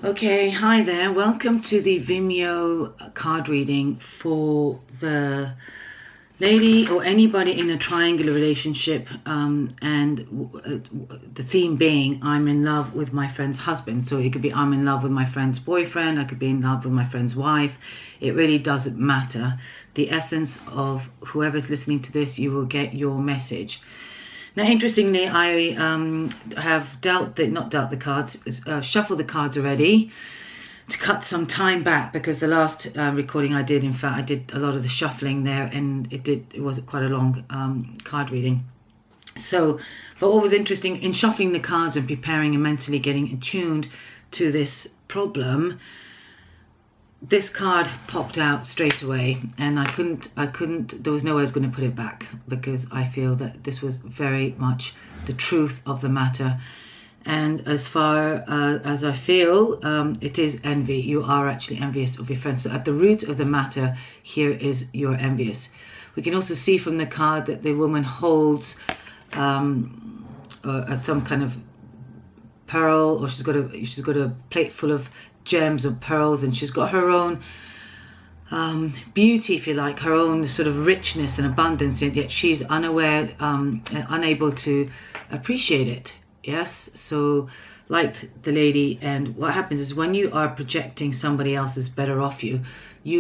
Okay, hi there. Welcome to the Vimeo card reading for the lady or anybody in a triangular relationship, the theme being I'm in love with my friend's husband. So it could be I'm in love with my friend's boyfriend, I could be in love with my friend's wife. It really doesn't matter. The essence of whoever's listening to this, you will get your message. Now, interestingly, I have shuffled the cards already to cut some time back, because the last recording I did, in fact, I did a lot of the shuffling there, and it was quite a long card reading. So, but what was interesting in shuffling the cards and preparing and mentally getting attuned to this problem, this card popped out straight away, and I couldn't, there was no way I was going to put it back, because I feel that this was very much the truth of the matter. And as far as I feel, it is envy. You are actually envious of your friends. So at the root of the matter here is you're envious. We can also see from the card that the woman holds some kind of pearl, or she's got a plate full of gems or pearls, and she's got her own beauty, if you like, her own sort of richness and abundance, and yet she's unaware and unable to appreciate it. Yes, so like the lady, and what happens is when you are projecting somebody else's better off you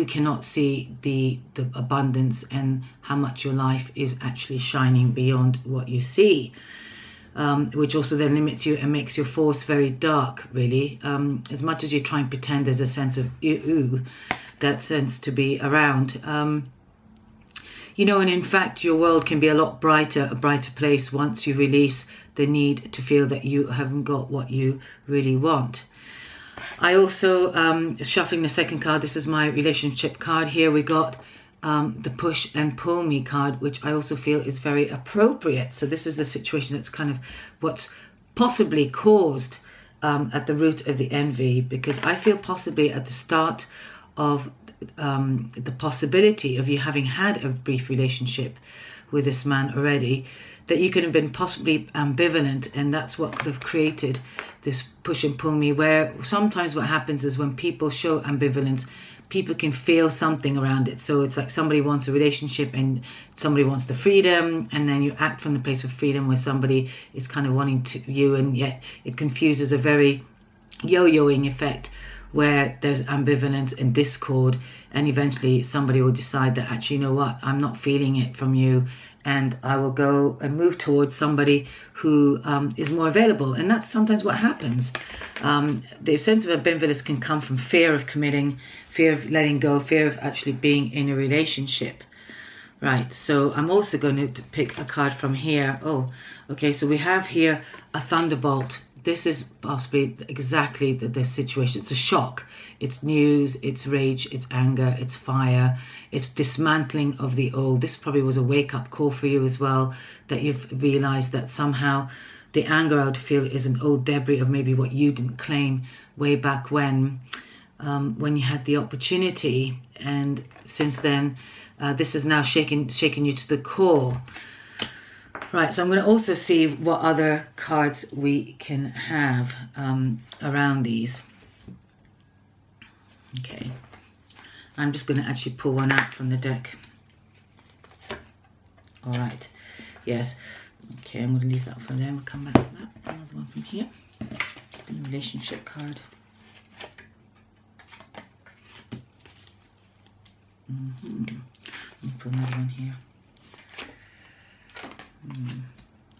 cannot see the abundance and how much your life is actually shining beyond what you see. Which also then limits you and makes your force very dark, really. As much as you try and pretend there's a sense of ooh, that sense to be around. And in fact, your world can be a brighter place once you release the need to feel that you haven't got what you really want. I also, shuffling the second card, this is my relationship card here, we got the push and pull me card, which I also feel is very appropriate. So this is the situation that's kind of what's possibly caused at the root of the envy, because I feel possibly at the start of the possibility of you having had a brief relationship with this man already, that you could have been possibly ambivalent, and that's what could have created this push and pull me, where sometimes what happens is when people show ambivalence, people can feel something around it. So it's like somebody wants a relationship and somebody wants the freedom, and then you act from the place of freedom where somebody is kind of wanting you, and yet it confuses a very yo-yoing effect where there's ambivalence and discord, and eventually somebody will decide that actually, you know what, I'm not feeling it from you, and I will go and move towards somebody who is more available. And that's sometimes what happens. The sense of ambivalence can come from fear of committing, fear of letting go, fear of actually being in a relationship. Right, so I'm also going to pick a card from here. Oh, okay, so we have here a thunderbolt. This is possibly exactly the situation. It's a shock. It's news, it's rage, it's anger, it's fire, it's dismantling of the old. This probably was a wake-up call for you as well, that you've realized that somehow the anger, I would feel, is an old debris of maybe what you didn't claim way back when you had the opportunity. And since then, this is now shaking you to the core. Right, so I'm going to also see what other cards we can have around these. Okay, I'm just going to actually pull one out from the deck. All right, yes. Okay, I'm going to leave that for there. We'll come back to that. Another one from here. The relationship card. I'll put another one here.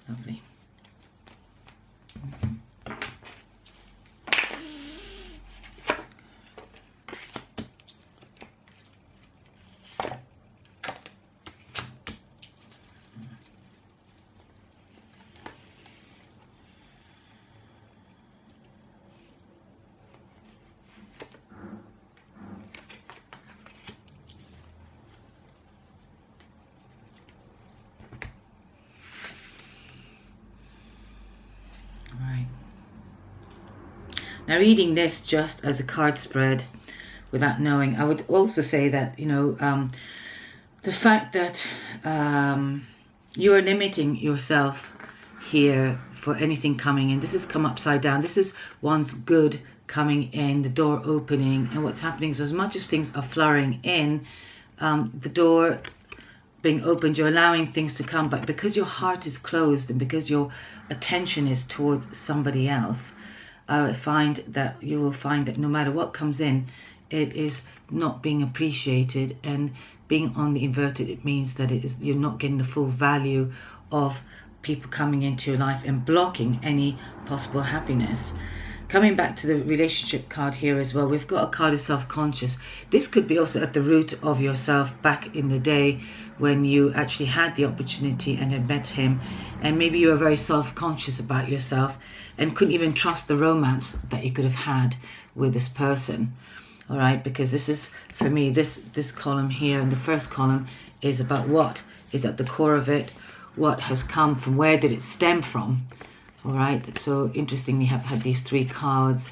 Lovely. Now, reading this just as a card spread without knowing, I would also say that, the fact that you are limiting yourself here for anything coming in. This has come upside down. This is one's good coming in, the door opening, and what's happening is as much as things are flowing in, the door being opened, you're allowing things to come, but because your heart is closed and because your attention is towards somebody else, I find that you will find that no matter what comes in, it is not being appreciated. And being on the inverted, it means that you're not getting the full value of people coming into your life and blocking any possible happiness. Coming back to the relationship card here as well, we've got a card of self-conscious. This could be also at the root of yourself back in the day when you actually had the opportunity and had met him, and maybe you were very self-conscious about yourself and couldn't even trust the romance that you could have had with this person. All right, because this is, for me, this column here, and the first column is about what is at the core of it, what has come from, where did it stem from. All right, so interestingly, I've had these 3 cards.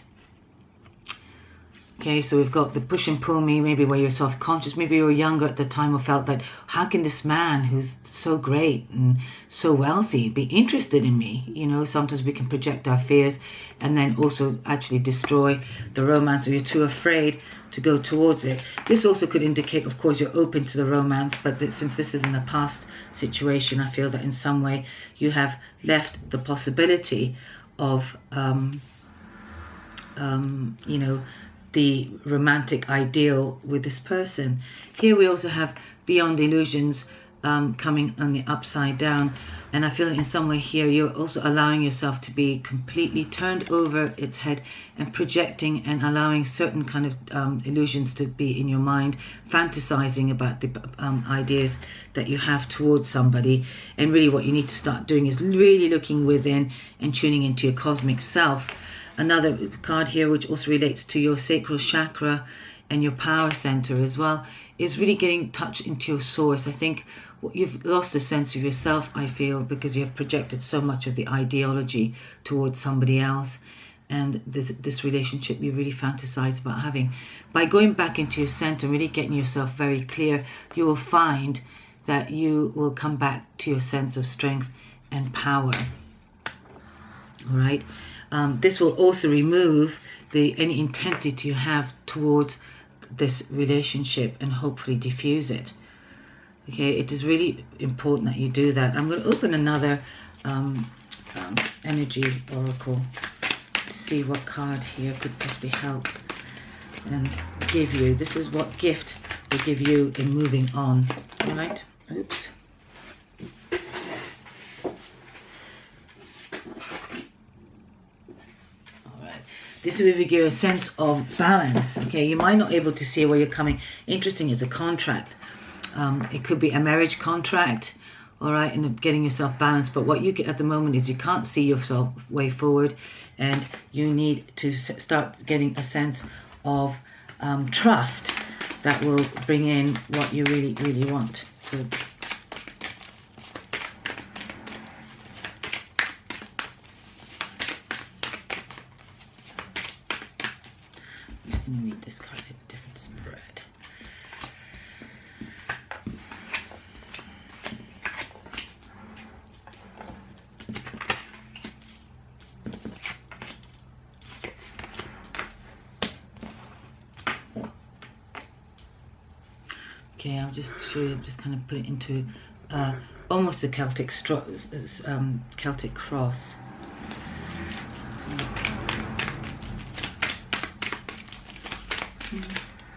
Okay, so we've got the push and pull me, maybe where you're self-conscious, maybe you were younger at the time or felt that, how can this man who's so great and so wealthy be interested in me? You know, sometimes we can project our fears and then also actually destroy the romance, or you're too afraid to go towards it. This also could indicate, of course, you're open to the romance, but since this is in the past situation, I feel that in some way you have left the possibility of, you know, the romantic ideal with this person. Here we also have beyond illusions coming on the upside down, and I feel in some way here you're also allowing yourself to be completely turned over its head and projecting and allowing certain kind of illusions to be in your mind, fantasizing about the ideas that you have towards somebody. And really what you need to start doing is really looking within and tuning into your cosmic self. Another card here, which also relates to your sacral chakra and your power center as well, is really getting touch into your source. I think you've lost a sense of yourself, I feel, because you have projected so much of the ideology towards somebody else. And this relationship you really fantasize about having. By going back into your center, really getting yourself very clear, you will find that you will come back to your sense of strength and power. All right. This will also remove any intensity you have towards this relationship and hopefully diffuse it. Okay, it is really important that you do that. I'm going to open another energy oracle to see what card here could possibly help and give you. This is what gift will give you in moving on. All right. Oops. This will give you a sense of balance. Okay, you might not be able to see where you're coming. Interesting, it's a contract. It could be a marriage contract, all right, and getting yourself balanced. But what you get at the moment is you can't see yourself way forward, and you need to start getting a sense of trust that will bring in what you really, really want. So. You need this card in a different spread. Okay, I'll just show you, just kind of put it into almost a Celtic Celtic cross.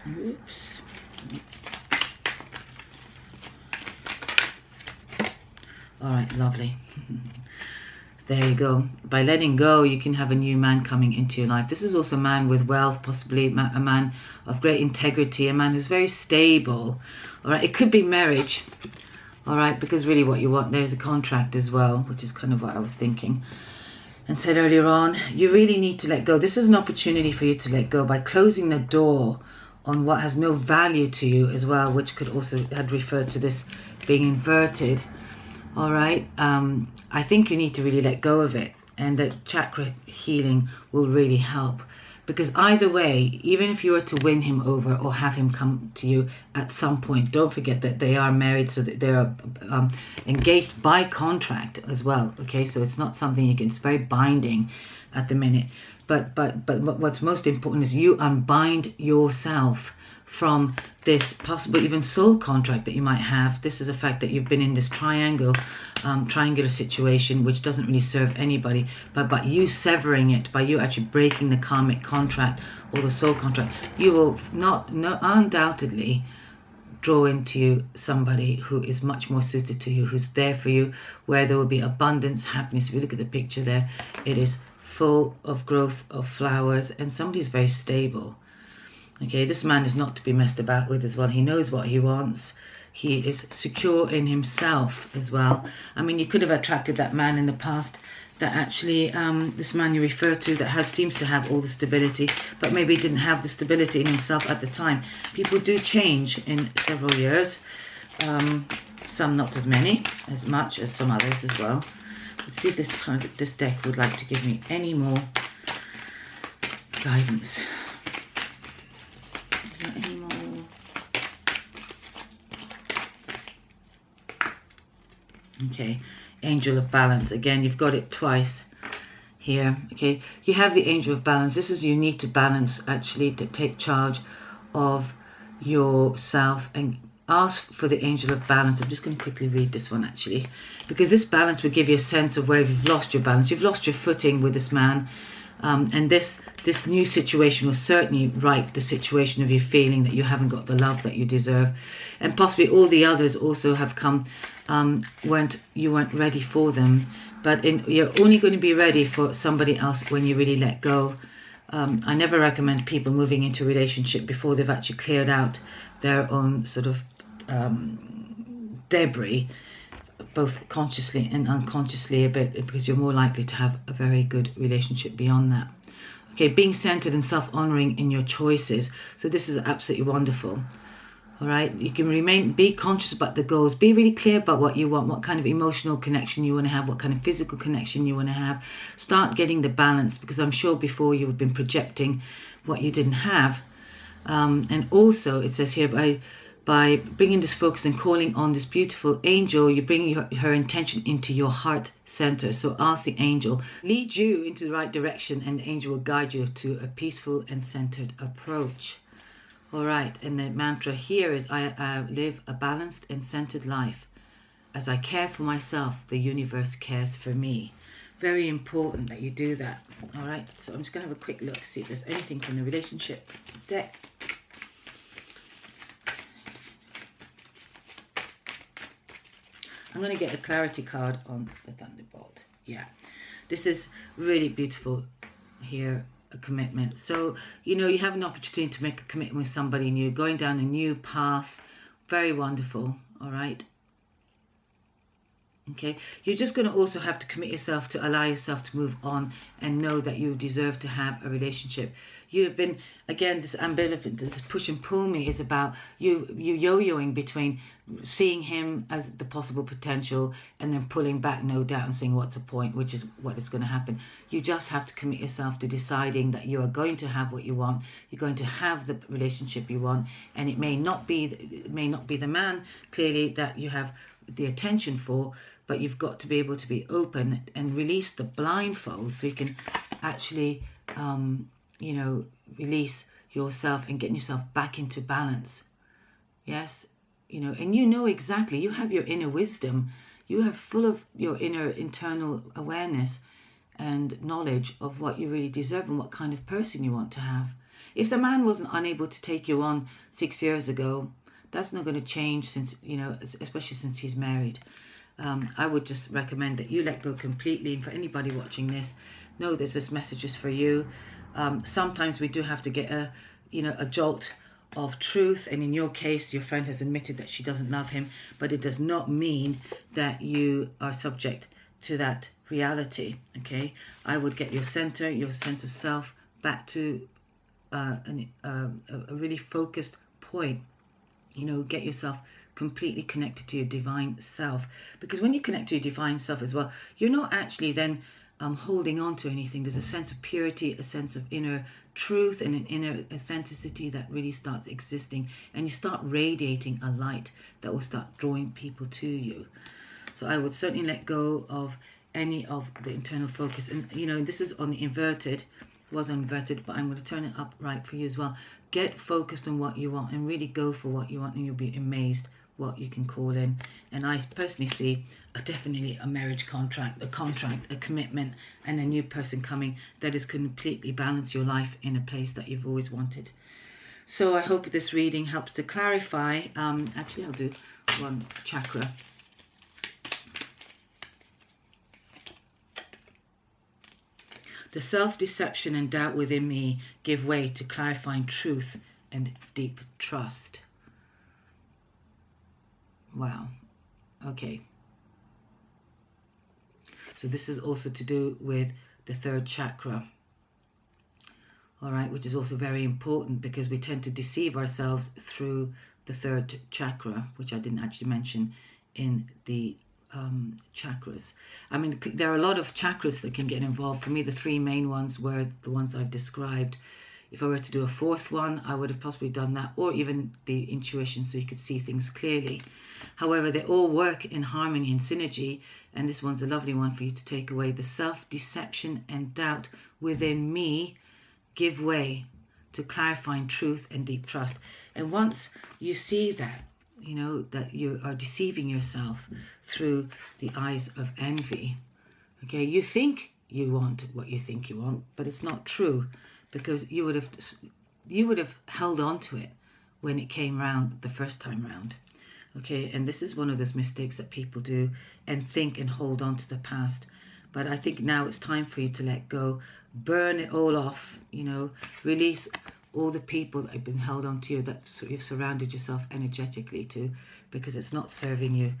Oops. All right, lovely. There you go. By letting go, you can have a new man coming into your life. This is also a man with wealth, possibly a man of great integrity, a man who's very stable. All right, it could be marriage. All right, because really what you want, there's a contract as well, which is kind of what I was thinking. And said earlier on, you really need to let go. This is an opportunity for you to let go by closing the door on what has no value to you as well, which could also had referred to this being inverted. All right, I think you need to really let go of it, and that chakra healing will really help, because either way, even if you were to win him over or have him come to you at some point, don't forget that they are married, so that they are engaged by contract as well. Okay, so it's not something you can, it's very binding at the minute. but what's most important is you unbind yourself from this possible even soul contract that you might have. This is the fact that you've been in this triangular situation which doesn't really serve anybody, but by you severing it, by you actually breaking the karmic contract or the soul contract, you will undoubtedly draw into you somebody who is much more suited to you, who's there for you, where there will be abundance, happiness. If you look at the picture there, it is full of growth of flowers, and somebody's very stable. Okay, this man is not to be messed about with as well. He knows what he wants. He is secure in himself as well. I mean, you could have attracted that man in the past that actually, this man you refer to that seems to have all the stability, but maybe didn't have the stability in himself at the time. People do change in several years. Some not as much as some others as well. Let's see if this deck would like to give me any more guidance. Any more? Okay, Angel of Balance. Again, you've got it twice here. Okay, you have the Angel of Balance. This is you need to balance, actually, to take charge of yourself and ask for the Angel of Balance. I'm just going to quickly read this one, actually, because this balance will give you a sense of where you've lost your balance. You've lost your footing with this man. And this new situation will certainly right the situation of you feeling that you haven't got the love that you deserve, and possibly all the others also have come, you weren't ready for them, but you're only going to be ready for somebody else when you really let go. I never recommend people moving into a relationship before they've actually cleared out their own sort of debris, both consciously and unconsciously a bit, because you're more likely to have a very good relationship beyond that. Okay, being centered and self-honoring in your choices. So this is absolutely wonderful. All right, you can be conscious about the goals, be really clear about what you want, what kind of emotional connection you want to have, what kind of physical connection you want to have. Start getting the balance, because I'm sure before you've been projecting what you didn't have. And also it says here, by bringing this focus and calling on this beautiful angel, you bring her intention into your heart center. So ask the angel, lead you into the right direction, and the angel will guide you to a peaceful and centered approach. All right, and the mantra here is, I live a balanced and centered life. As I care for myself, the universe cares for me. Very important that you do that. All right, so I'm just going to have a quick look, see if there's anything from the relationship deck. I'm going to get a clarity card on the Thunderbolt. Yeah, this is really beautiful here, a commitment. So, you know, you have an opportunity to make a commitment with somebody new, going down a new path. Very wonderful, all right? Okay, you're just going to also have to commit yourself to allow yourself to move on and know that you deserve to have a relationship. You have been, again, this ambivalent, this push and pull me is about you yo-yoing between seeing him as the possible potential and then pulling back, no doubt, and saying what's the point, which is what is going to happen. You just have to commit yourself to deciding that you are going to have what you want. You're going to have the relationship you want, and it may not be the man clearly that you have the attention for, but you've got to be able to be open and release the blindfold so you can actually you know, release yourself and getting yourself back into balance. Yes, you know, and you know exactly, you have your inner wisdom, you have full of your inner internal awareness and knowledge of what you really deserve and what kind of person you want to have. If the man wasn't unable to take you on 6 years ago, that's not going to change, since, you know, especially since he's married. I would just recommend that you let go completely. And for anybody watching this, know that this message is for you. Sometimes we do have to get a jolt of truth, and in your case your friend has admitted that she doesn't love him, but it does not mean that you are subject to that reality. Okay, I would get your center, your sense of self back to a really focused point. You know, get yourself completely connected to your divine self, because when you connect to your divine self as well, you're not actually then holding on to anything. There's a sense of purity, a sense of inner truth, and an inner authenticity that really starts existing, and you start radiating a light that will start drawing people to you. So I would certainly let go of any of the internal focus. And you know, this is on the inverted was inverted, but I'm going to turn it upright for you as well. Get focused on what you want and really go for what you want, and you'll be amazed what you can call in. And I personally see definitely a marriage contract, a commitment, and a new person coming that is completely balance your life in a place that you've always wanted. So I hope this reading helps to clarify. Actually, I'll do one chakra. The self-deception and doubt within me give way to clarifying truth and deep trust. Wow. Okay. So this is also to do with the third chakra. All right, which is also very important because we tend to deceive ourselves through the third chakra, which I didn't actually mention in the chakras. I mean, there are a lot of chakras that can get involved. For me, the three main ones were the ones I've described. If I were to do a fourth one, I would have possibly done that, or even the intuition, so you could see things clearly. However, they all work in harmony and synergy, and this one's a lovely one for you to take away. The self-deception and doubt within me give way to clarifying truth and deep trust. And once you see that, you know, that you are deceiving yourself through the eyes of envy. Okay, you think you want what you think you want, but it's not true, because you would have held on to it when it came round the first time round. Okay, and this is one of those mistakes that people do, and think and hold on to the past. But I think now it's time for you to let go, burn it all off, you know, release all the people that have been held on to you, that you've surrounded yourself energetically to, because it's not serving you.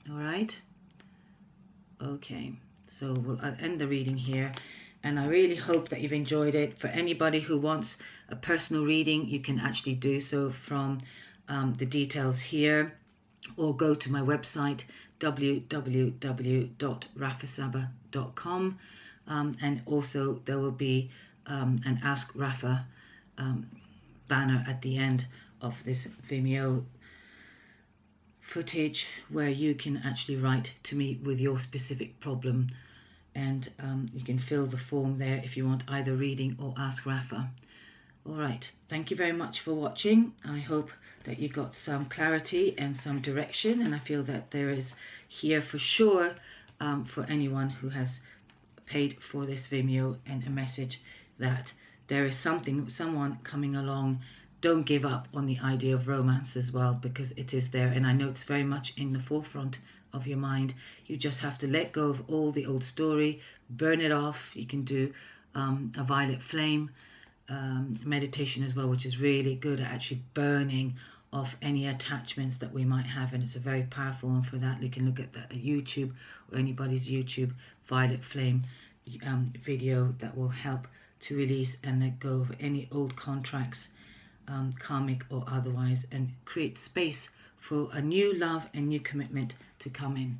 All right? Okay, so we'll end the reading here, and I really hope that you've enjoyed it. For anybody who wants a personal reading, you can actually do so from the details here, or go to my website, www.rafasabbagh.com, and also there will be an Ask Rafah banner at the end of this Vimeo footage, where you can actually write to me with your specific problem, and you can fill the form there if you want either reading or Ask Rafah. All right, thank you very much for watching. I hope that you got some clarity and some direction, and I feel that there is here for sure for anyone who has paid for this Vimeo, and a message that there is someone coming along. Don't give up on the idea of romance as well, because it is there, and I know it's very much in the forefront of your mind. You just have to let go of all the old story, burn it off. You can do a violet flame meditation as well, which is really good at actually burning off any attachments that we might have, and it's a very powerful one for that. You can look at that at YouTube, or anybody's YouTube violet flame video, that will help to release and let go of any old contracts, karmic or otherwise, and create space for a new love and new commitment to come in.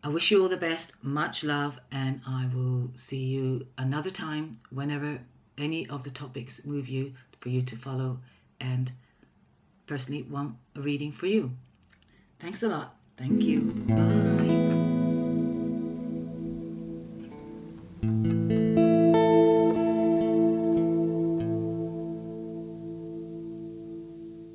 I wish you all the best, much love, and I will see you another time whenever any of the topics move you, for you to follow, and personally want a reading for you. Thanks a lot. Thank you. Bye.